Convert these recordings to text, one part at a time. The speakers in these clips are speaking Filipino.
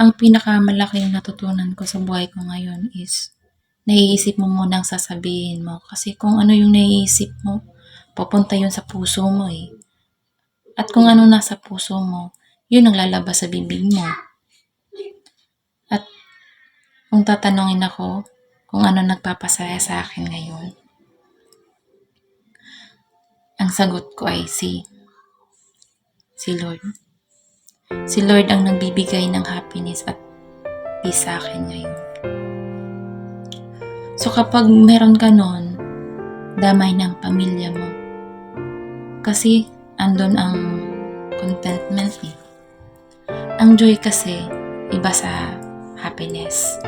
Ang pinakamalaking natutunan ko sa buhay ko ngayon is naiisip mo munang sasabihin mo. Kasi kung ano yung naiisip mo, papunta yun sa puso mo eh. At kung ano nasa puso mo, yun ang lalabas sa bibig mo. At kung tatanungin ako kung ano nagpapasaya sa akin ngayon, ang sagot ko ay si Lord. Si Lord ang nagbibigay ng happiness at peace sa akin ngayon. So kapag meron ka nun, damay ng pamilya mo. Kasi andun ang contentment eh. Ang joy kasi, iba sa happiness.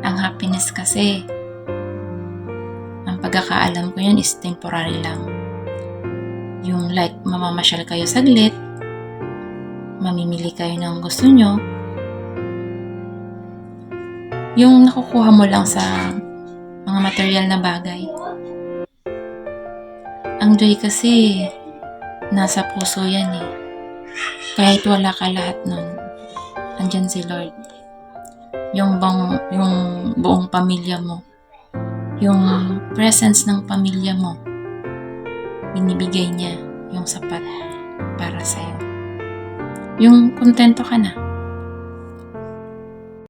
Ang happiness kasi, ang pagkakaalam ko yun is temporary lang. Yung like, mamamasyal kayo saglit, mamimili kayo ng gusto nyo, yung nakukuha mo lang sa mga material na bagay. Ang joy kasi, nasa puso yan eh. Kahit wala ka lahat nun, andyan si Lord. Yung buong pamilya mo, yung presence ng pamilya mo, binibigay niya yung sapat para sa'yo. Yung kontento ka na.